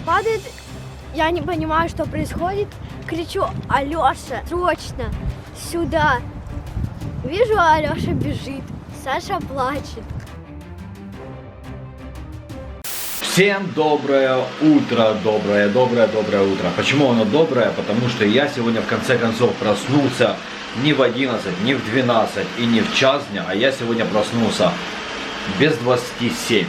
падает, я не понимаю, что происходит. Кричу: Алёша, срочно, сюда. Вижу, Алёша бежит, Саша плачет. Всем доброе утро, доброе утро. Почему оно доброе? Потому что я сегодня в конце концов проснулся не в 11, не в 12 и не в час дня, а я сегодня проснулся без 27.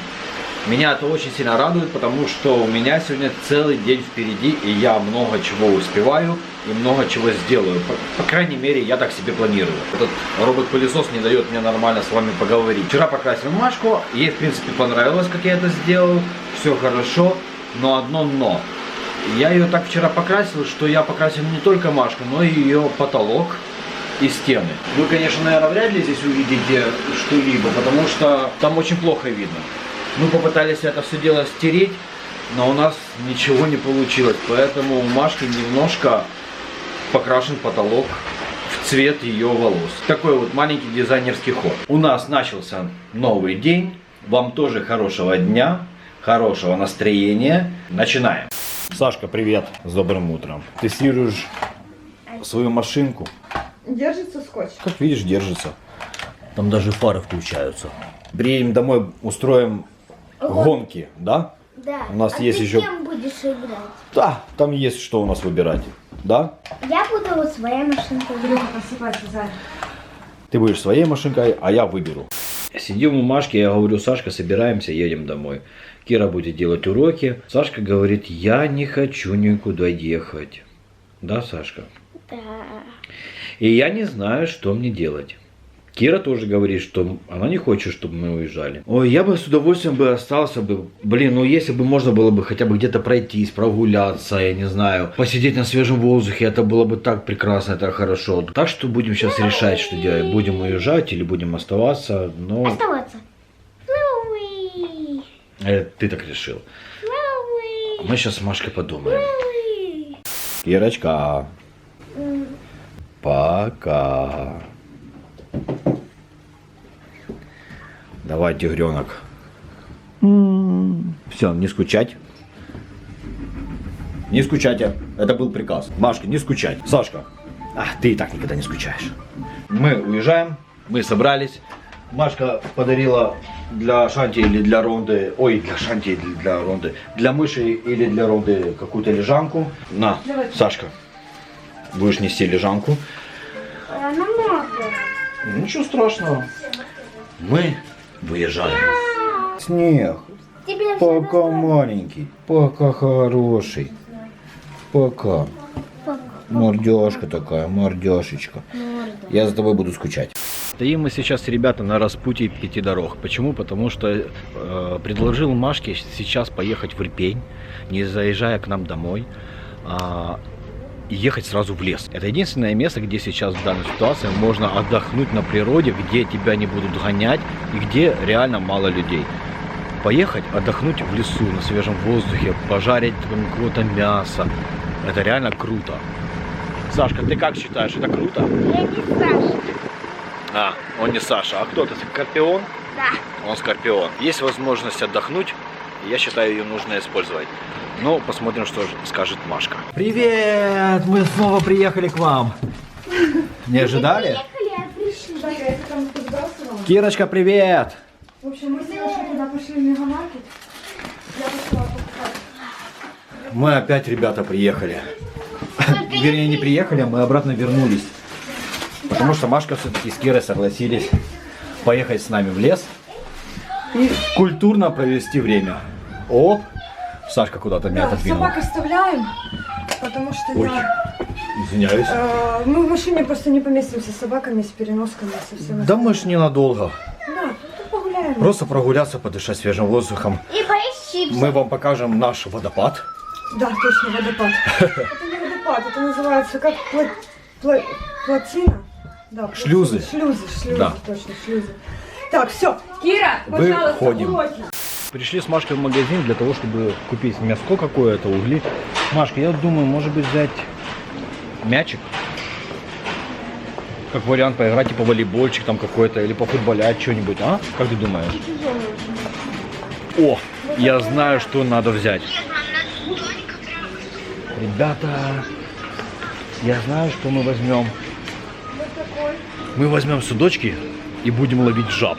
Меня это очень сильно радует, потому что у меня сегодня целый день впереди, и я много чего успеваю и много чего сделаю. По крайней мере, я так себе планирую. Этот робот-пылесос не дает мне нормально с вами поговорить. Вчера покрасил Машку, ей в принципе понравилось, как я это сделал. Все хорошо, но одно но. Я ее так вчера покрасил, что я покрасил не только Машку, но и ее потолок и стены. Вы, конечно, наверное, вряд ли здесь увидите что-либо, потому что там очень плохо видно. Мы попытались это все дело стереть, но у нас ничего не получилось. Поэтому у Машки немножко покрашен потолок в цвет ее волос. Такой вот маленький дизайнерский ход. У нас начался новый день. Вам тоже хорошего дня, хорошего настроения. Начинаем. Сашка, привет. С добрым утром. Тестируешь свою машинку? Держится скотч? Как видишь, держится. Там даже фары включаются. Приедем домой, устроим гонки, да? Да. У нас а есть ты еще... кем будешь играть? Да, там есть что у нас выбирать, да? Я буду вот своей машинкой играть. Посыпайся сзади. Ты будешь своей машинкой, а я выберу. Сидим у Машки, я говорю: Сашка, собираемся, едем домой. Кира будет делать уроки. Сашка говорит: я не хочу никуда ехать. Да, Сашка? Да. И я не знаю, что мне делать. Кира тоже говорит, что она не хочет, чтобы мы уезжали. Ой, я бы с удовольствием бы остался бы. Блин, ну если бы можно было бы хотя бы где-то пройтись, прогуляться, я не знаю, посидеть на свежем воздухе, это было бы так прекрасно, это хорошо. Так что будем сейчас решать, что делать. Будем уезжать или будем оставаться, но... Оставаться. Ты так решил. Мы сейчас с Машкой подумаем. Кирочка. Пока. Давай, тигренок. Все, не скучать. Не скучайте. Это был приказ. Машка, не скучать. Сашка, ты и так никогда не скучаешь. Мы уезжаем. Мы собрались. Машка подарила для Шанти или для Ронды, для Шанти или для Ронды, для мыши или для Ронды какую-то лежанку. На, давай. Сашка, будешь нести лежанку. Она мокрая. Ничего страшного. Мы выезжаем. Снег. Тебе Пока маленький, пока хороший. Пока. Мордёшка такая, мордёшечка. Я за тобой буду скучать. Стоим мы сейчас, ребята, на распутье 5 дорог. Почему? Потому что предложил Машке сейчас поехать в Ирпень, не заезжая к нам домой, и ехать сразу в лес. Это единственное место, где сейчас в данной ситуации можно отдохнуть на природе, где тебя не будут гонять и где реально мало людей. Поехать отдохнуть в лесу, на свежем воздухе, пожарить какого-то мяса. Это реально круто. Сашка, ты как считаешь, это круто? Я не Саша. Он не Саша. А кто ты? Скорпион? Да. Он Скорпион. Есть возможность отдохнуть, и я считаю, ее нужно использовать. Ну, посмотрим, что скажет Машка. Привет! Мы снова приехали к вам. Не ожидали? Кирочка, привет! В общем, мы с Сашей когда пошли в мегамаркет, я пошла покупать. Мы опять, ребята, приехали. Вернее, не приехали, а мы обратно вернулись. Потому что Машка все-таки с Кирой согласились поехать с нами в лес и культурно провести время. Оп! Сашка куда-то меня отодвинул. Собак оставляем, потому что Извиняюсь. мы в машине просто не поместимся с собаками, с переносками, со всем. Да мы ж ненадолго. Да, погуляем. Просто прогуляться, подышать свежим воздухом. И поесть чипсы. Мы вам покажем наш водопад. Да, точно, водопад. Это не водопад, это называется как плотина. Да, Шлюзы. Шлюзы, Да. точно, шлюзы. Так, все. Кира, Выходим. пожалуйста, уроки. Пришли с Машкой в магазин для того, чтобы купить мяско какое-то, угли. Машка, я думаю, может быть, взять мячик. Как вариант поиграть, типа волейбольчик там какой-то, или пофутболять что-нибудь, а? Как ты думаешь? О, я знаю, что надо взять. Ребята, я знаю, что мы возьмем. Мы возьмем судочки и будем ловить жаб.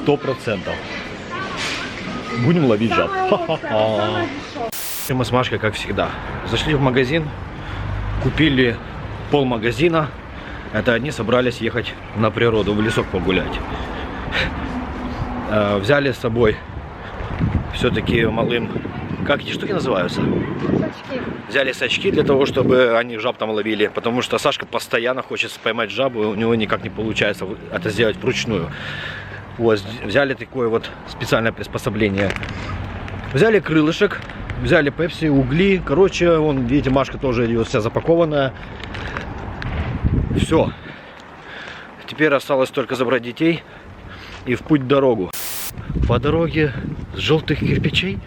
100%. Будем ловить жаб. Ха-ха-ха. Мы с Машкой, как всегда, зашли в магазин, купили полмагазина. Это они собрались ехать на природу, в лесок погулять. Взяли с собой все-таки малым, как эти штуки называются? Сачки. Взяли сачки для того, чтобы они жаб там ловили, потому что Сашка постоянно хочет поймать жабу, и у него никак не получается это сделать вручную. Вот, взяли такое вот специальное приспособление. Взяли крылышек, взяли пепси, угли. Короче, вон, видите, Машка тоже идет вся запакованная. Все. Теперь осталось только забрать детей и в путь в дорогу. По дороге с желтых кирпичей.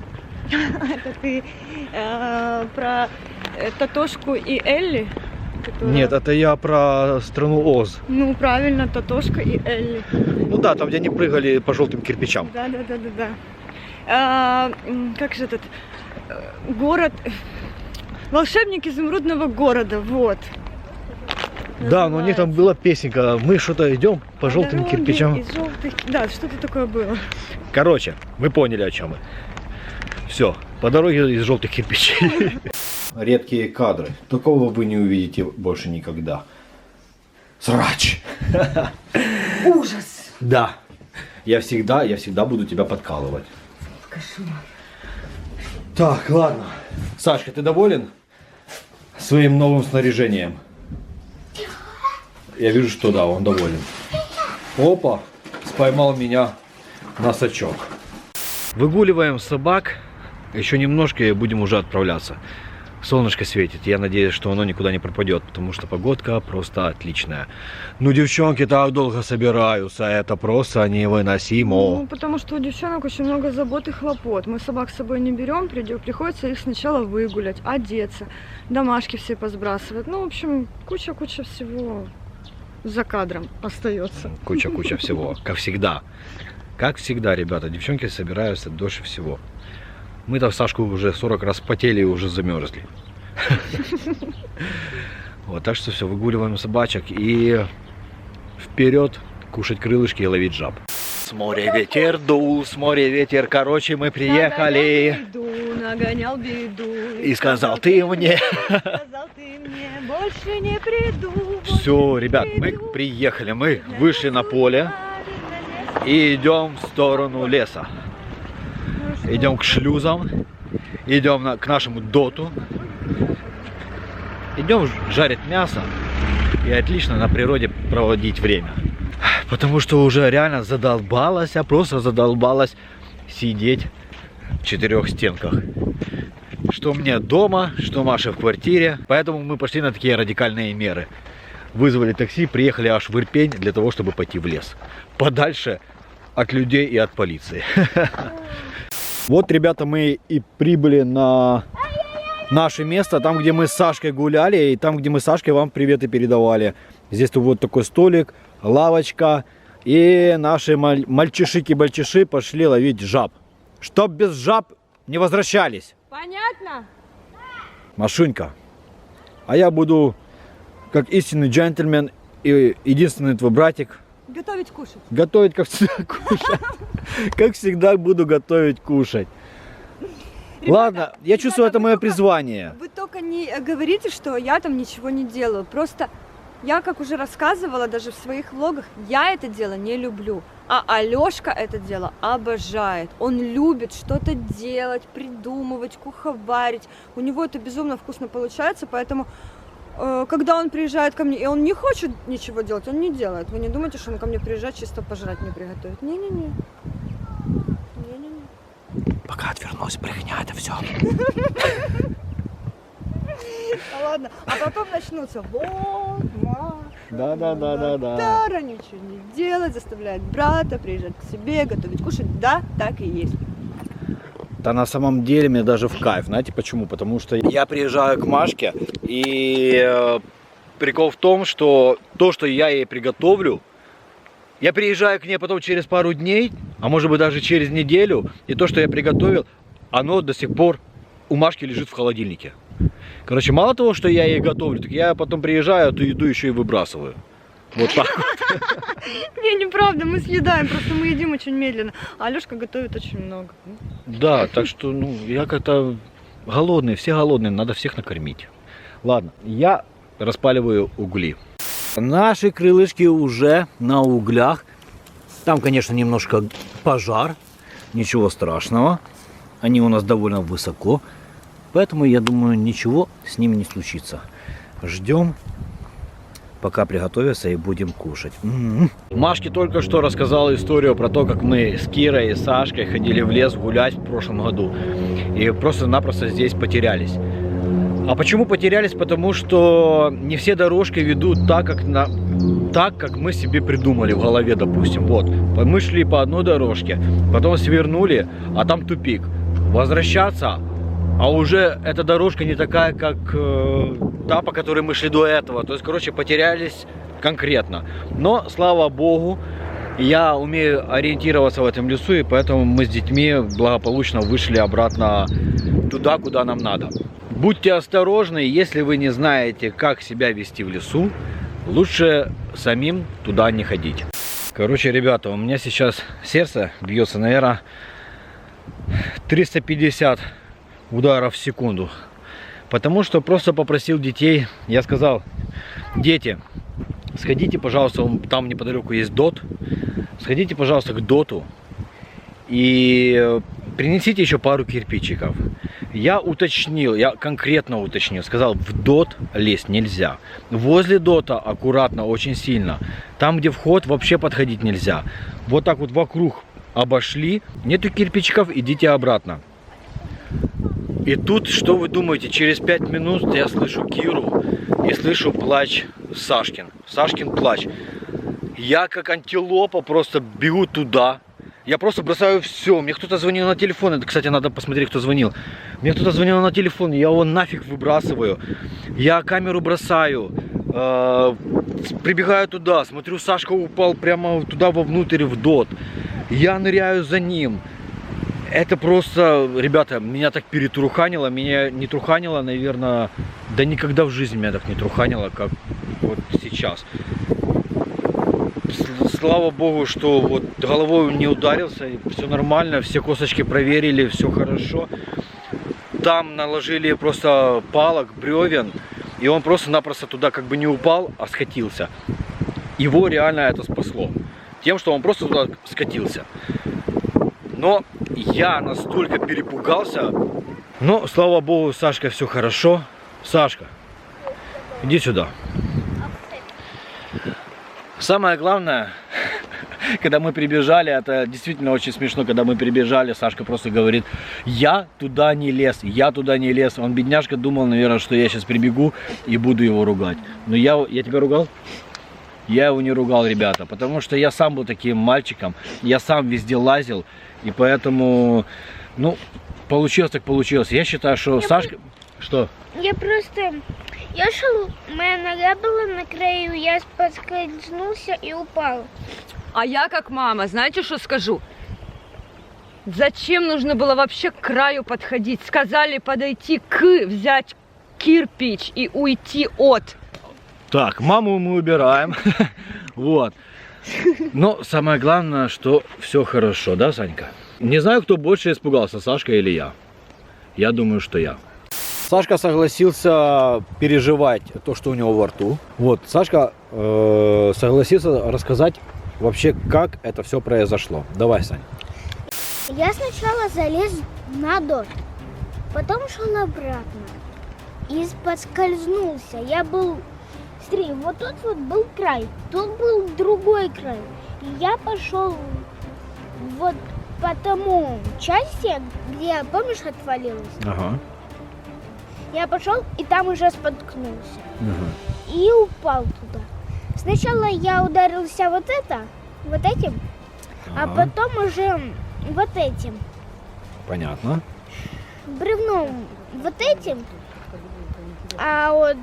Это ты про Татошку и Элли? Которая... Нет, это я про страну Оз. Ну, правильно, Татошка и Элли. Ну да, там, где они прыгали по желтым кирпичам. Да. Как же этот город? Волшебник изумрудного города, вот. Да, но у них там была песенка. Мы что-то идем по желтым кирпичам. Из желтых... Да, что-то такое было. Короче, вы поняли, о чем мы. Все, по дороге из желтых кирпичей. Редкие кадры. Такого вы не увидите больше никогда. Срач. Ужас. Да. Я всегда буду тебя подкалывать. Кошмар. Так, ладно. Сашка, ты доволен своим новым снаряжением? Я вижу, что да, он доволен. Опа, споймал меня на сачок. Выгуливаем собак. Еще немножко и будем уже отправляться. Солнышко светит. Я надеюсь, что оно никуда не пропадет, потому что погодка просто отличная. Ну, девчонки так долго собираются. Это просто невыносимо. Ну, потому что у девчонок очень много забот и хлопот. Мы собак с собой не берем, приходится их сначала выгулять, одеться, домашки все посбрасывать. Ну, в общем, куча всего за кадром остается. Куча всего, как всегда. Как всегда, ребята, девчонки собираются дольше всего. Мы-то в Сашку уже 40 раз потели и уже замерзли. Вот, так что все, выгуливаем собачек и вперед кушать крылышки и ловить жаб. С моря ветер дул, с моря ветер, короче, мы приехали. Нагонял беду. И сказал ты мне. Сказал ты мне, больше не приду. Все, ребят, мы приехали, мы вышли на поле и идем в сторону леса. Идем к шлюзам, идем к нашему доту, идем жарить мясо и отлично на природе проводить время. Потому что уже реально задолбалась, просто задолбалась сидеть в 4 стенках. Что мне дома, что Маша в квартире. Поэтому мы пошли на такие радикальные меры. Вызвали такси, приехали аж в Ирпень для того, чтобы пойти в лес. Подальше от людей и от полиции. Вот, ребята, мы и прибыли на наше место, там, где мы с Сашкой гуляли, и там, где мы с Сашкой вам приветы передавали. Здесь вот такой столик, лавочка, и наши мальчишики-бальчиши пошли ловить жаб. Чтоб без жаб не возвращались. Понятно? Машунька, а я буду, как истинный джентльмен и единственный твой братик, Готовить кушать. готовить, как всегда, кушать. Как всегда буду готовить, кушать. Ребята, Ладно, я чувствую, это мое призвание. Вы только не говорите, что я там ничего не делаю. Просто я, как уже рассказывала даже в своих влогах, я это дело не люблю. А Алёшка это дело обожает. Он любит что-то делать, придумывать, куховарить. У него это безумно вкусно получается, поэтому когда он приезжает ко мне, и он не хочет ничего делать, он не делает. Вы не думайте, что он ко мне приезжает чисто пожрать мне приготовить. Не-не-не. Пока отвернулась, брехня, это все. Ладно, а потом начнутся. Вот, Да. Тара ничего не делает, заставляет брата приезжать к себе, готовить, кушать. Да, так и есть. Да на самом деле мне даже в кайф. Знаете почему? Потому что я приезжаю к Машке, и прикол в том, что то, что я ей приготовлю, я приезжаю к ней потом через пару дней, а может быть даже через неделю, и то, что я приготовил, оно до сих пор у Машки лежит в холодильнике. Короче, мало того, что я ей готовлю, так я потом приезжаю, эту еду еще и выбрасываю. Вот так вот. Не, неправда, мы съедаем, просто мы едим очень медленно. А Алёшка готовит очень много. Да, так что, ну, я как-то голодный, все голодные, надо всех накормить. Ладно, я распаливаю угли. Наши крылышки уже на углях. Там, конечно, немножко пожар, ничего страшного. Они у нас довольно высоко, поэтому, я думаю, ничего с ними не случится. Ждем, пока приготовятся, и будем кушать. Машке только что рассказала историю про то, как мы с Кирой и Сашкой ходили в лес гулять в прошлом году. И просто-напросто здесь потерялись. А почему потерялись? Потому что не все дорожки ведут так, как мы себе придумали в голове, допустим. Вот, мы шли по одной дорожке, потом свернули, а там тупик. Возвращаться, а уже эта дорожка не такая, как та, по которой мы шли до этого. То есть, короче, потерялись конкретно. Но, слава богу, я умею ориентироваться в этом лесу, и поэтому мы с детьми благополучно вышли обратно туда, куда нам надо. Будьте осторожны, если вы не знаете, как себя вести в лесу, лучше самим туда не ходить. Короче, ребята, у меня сейчас сердце бьется, наверное, 350 ударов в секунду. Потому что просто попросил детей, я сказал: дети, сходите, пожалуйста, там неподалеку есть ДОТ, сходите, пожалуйста, к ДОТу и принесите еще пару кирпичиков. Я уточнил, я конкретно уточнил, сказал, в ДОТ лезть нельзя. Возле ДОТа аккуратно, очень сильно. Там, где вход, вообще подходить нельзя. Вот так вот вокруг обошли, нету кирпичиков, идите обратно. И тут, что вы думаете, через 5 минут я слышу Киру и слышу плач Сашкин. Сашкин плач. Я как антилопа просто бегу туда. Я просто бросаю все. Мне кто-то звонил на телефон. Это, кстати, надо посмотреть, кто звонил. Мне кто-то звонил на телефон. Я его нафиг выбрасываю. Я камеру бросаю. Прибегаю туда. Смотрю, Сашка упал прямо туда вовнутрь в ДОТ. Я ныряю за ним. Это просто, ребята, меня так перетруханило. Меня не труханило, наверное, да никогда в жизни меня так не труханило, как вот сейчас. Слава богу, что вот головой не ударился, все нормально, все косточки проверили, все хорошо. Там наложили просто палок, бревен, и он просто-напросто туда как бы не упал, а скатился. Его реально это спасло. Тем, что он просто туда скатился. Но я настолько перепугался. Но, слава богу, с Сашкой все хорошо. Сашка, иди сюда. Самое главное, когда мы прибежали, это действительно очень смешно, когда мы прибежали, Сашка просто говорит: я туда не лез, я туда не лез. Он, бедняжка, думал, наверное, что я сейчас прибегу и буду его ругать. Но я тебя ругал? Я его не ругал, ребята, потому что я сам был таким мальчиком, я сам везде лазил, и поэтому, ну, получилось так получилось. Я считаю, что Сашка... Что? Я шел, моя нога была на краю, я подскользнулся и упал. А я как мама, знаете, что скажу? Зачем нужно было вообще к краю подходить? Сказали подойти взять кирпич и уйти от. Так, маму мы убираем. Вот. Но самое главное, что все хорошо, да, Санька? Не знаю, кто больше испугался, Сашка или я. Я думаю, что я. Сашка согласился переживать то, что у него во рту. Вот, Сашка согласился рассказать вообще, как это все произошло. Давай, Сань. Я сначала залез на ДОТ, потом шел обратно и подскользнулся. Смотри, вот тут вот был край, тут был другой край. И я пошел вот по тому части, где, помнишь, отвалилось? Ага. Я пошел и там уже споткнулся. И упал туда. Сначала я ударился вот этим, а потом уже вот этим. Понятно. Бревном вот этим, а вот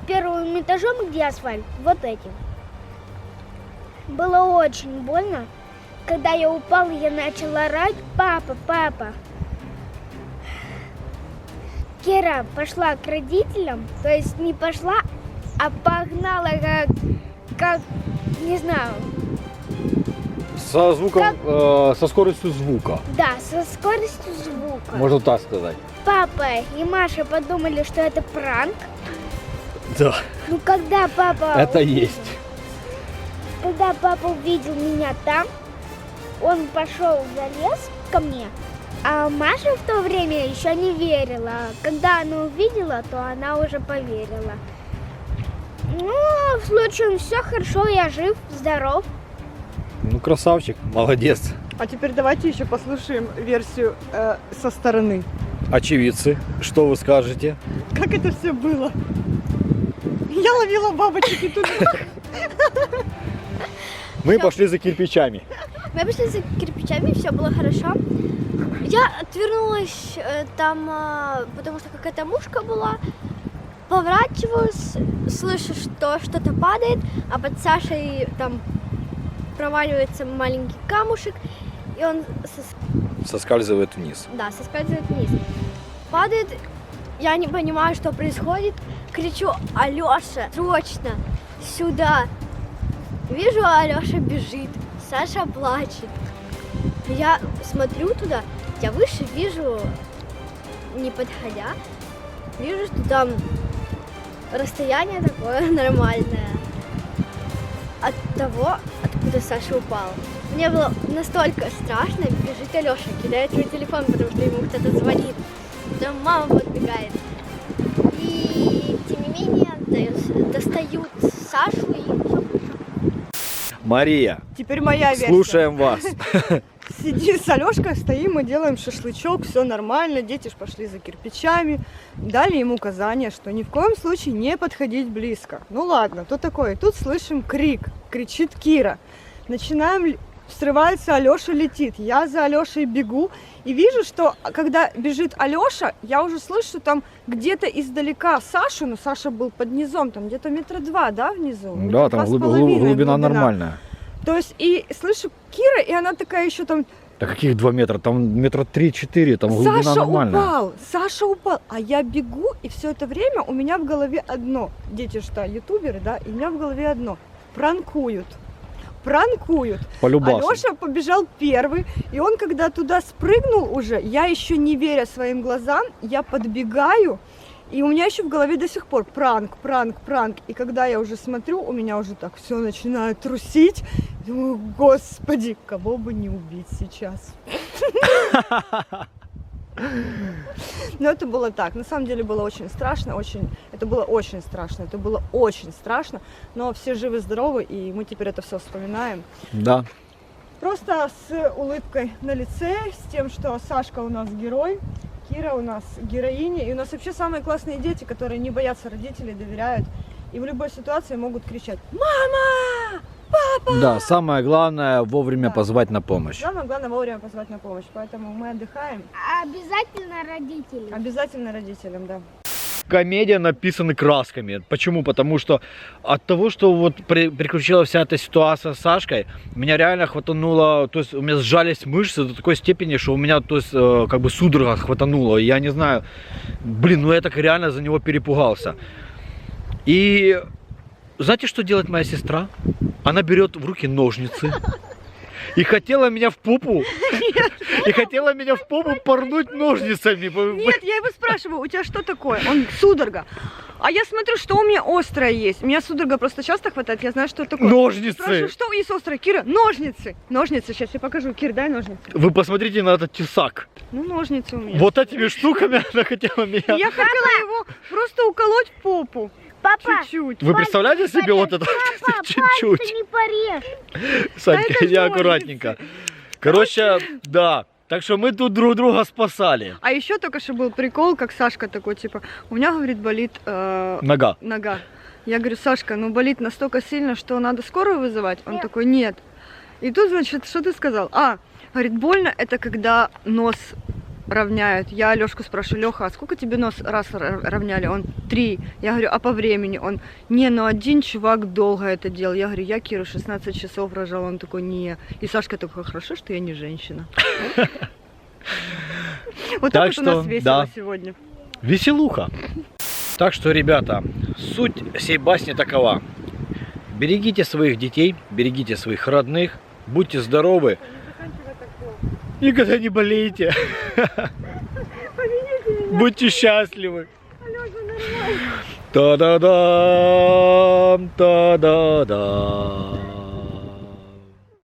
первым этажом, где асфальт, вот этим. Было очень больно. Когда я упал, я начала орать: папа, папа. Кира пошла к родителям, то есть не пошла, а погнала как не знаю, Со звуком, со скоростью звука, да, со скоростью звука. можно так сказать. Папа и Маша подумали, что это пранк. Да, Ну, когда папа... есть. Когда папа увидел меня там, он пошел, залез ко мне, а Маша в то время еще не верила. Когда она увидела, то она уже поверила. Ну, в случае все хорошо, я жив, здоров. Ну, красавчик, молодец. А теперь давайте еще послушаем версию со стороны. Очевидцы, что вы скажете? Как это все было? Я ловила бабочек и тут... Мы пошли за кирпичами. Мы пошли за кирпичами, все было хорошо. Я отвернулась там, потому что какая-то мушка была. Поворачиваюсь, слышу, что что-то падает, а под Сашей там проваливается маленький камушек, и он Соскальзывает вниз. соскальзывает вниз. Падает, я не понимаю, что происходит. Кричу: Алёша, срочно, сюда. Вижу, Алёша бежит, Саша плачет. Я смотрю туда, я выше вижу, не подходя, вижу, что там расстояние такое нормальное от того, откуда Саша упал. Мне было настолько страшно, бежит Алёша, кидает свой телефон, потому что ему кто-то звонит. Там мама подбегает. И тем не менее достают Сашу и все. Мария, Теперь моя версия. слушаем вас. Сиди с Алёшкой, стоим, мы делаем шашлычок, все нормально, дети ж пошли за кирпичами. Дали ему указание, что ни в коем случае не подходить близко. Ну ладно, то такое. Тут слышим крик, кричит Кира. Начинаем, срывается Алёша, летит. Я за Алёшей бегу и вижу, что когда бежит Алёша, я уже слышу там где-то издалека Сашу, но Саша был под низом, там где-то 2 метра, да, внизу? Да, там 2,5 глубина нормальная. То есть и слышу Кира, и она такая еще там: Да каких 2 метра? Там метра 3-4, там глубина Саша нормальная. Саша упал, а я бегу, и все это время у меня в голове одно. Дети что, ютуберы, да, и у меня в голове одно: пранкуют. Полюбасу. Алёша побежал первый, и он когда туда спрыгнул уже, я еще не веря своим глазам, я подбегаю, и у меня еще в голове до сих пор пранк. И когда я уже смотрю, у меня уже так все начинает трусить. Думаю, господи, кого бы не убить сейчас. Но это было так. На самом деле было очень страшно, это было очень страшно, но все живы-здоровы, и мы теперь это все вспоминаем. Да. Просто с улыбкой на лице, с тем, что Сашка у нас герой, Кира у нас героиня, и у нас вообще самые классные дети, которые не боятся родителей, доверяют, и в любой ситуации могут кричать: «Мама! Папа!» Да, самое главное вовремя Да. позвать на помощь. Самое главное вовремя позвать на помощь, поэтому мы отдыхаем. Обязательно родители. Обязательно родителям, да. Комедия написана красками. Почему? Потому что от того, что вот приключилась вся эта ситуация с Сашкой, меня реально хватануло, то есть у меня сжались мышцы до такой степени, что у меня, то есть, как бы судорога хватануло. Я не знаю, ну я так реально за него перепугался. И знаете, что делает моя сестра? Она берет в руки ножницы и хотела меня в попу, порнуть ножницами. Нет, я его спрашиваю: у тебя что такое? Он: судорога. А я смотрю, что у меня острое есть. У меня судорога просто часто хватает, я знаю, что это такое. Ножницы. Спрашиваю, что есть острое? Кира, ножницы. Ножницы, сейчас я покажу. Кир, дай ножницы. Вы посмотрите на этот тесак. Ну, ножницы у меня. Вот этими штуками она хотела меня. Я хотела его просто уколоть в попу. Папа, Чуть-чуть. Вы представляете себе вот это? папа, Чуть-чуть. пальцы не порежь. Санька, это я ножницы. аккуратненько. Короче, да. Так что мы тут друг друга спасали. А еще только что был прикол, как Сашка такой, типа: у меня, говорит, болит Нога. нога. Я говорю: Сашка, ну болит настолько сильно, что надо скорую вызывать? Он Нет. такой: нет. И тут, значит, что ты сказал? Говорит, больно это когда нос равняют. Я Алёшку спрашиваю: Лёха, а сколько тебе нос раз равняли? Он: 3. Я говорю: а по времени? Он: не, ну один чувак долго это делал. Я говорю: я Киру 16 часов рожала. Он такой: не. И Сашка такой: хорошо, что я не женщина. Вот так вот у нас весело сегодня. Веселуха. Так что, ребята, суть всей басни такова. Берегите своих детей, берегите своих родных, будьте здоровы, никогда не болейте, будьте счастливы. Та-да-дам, та-да-дам.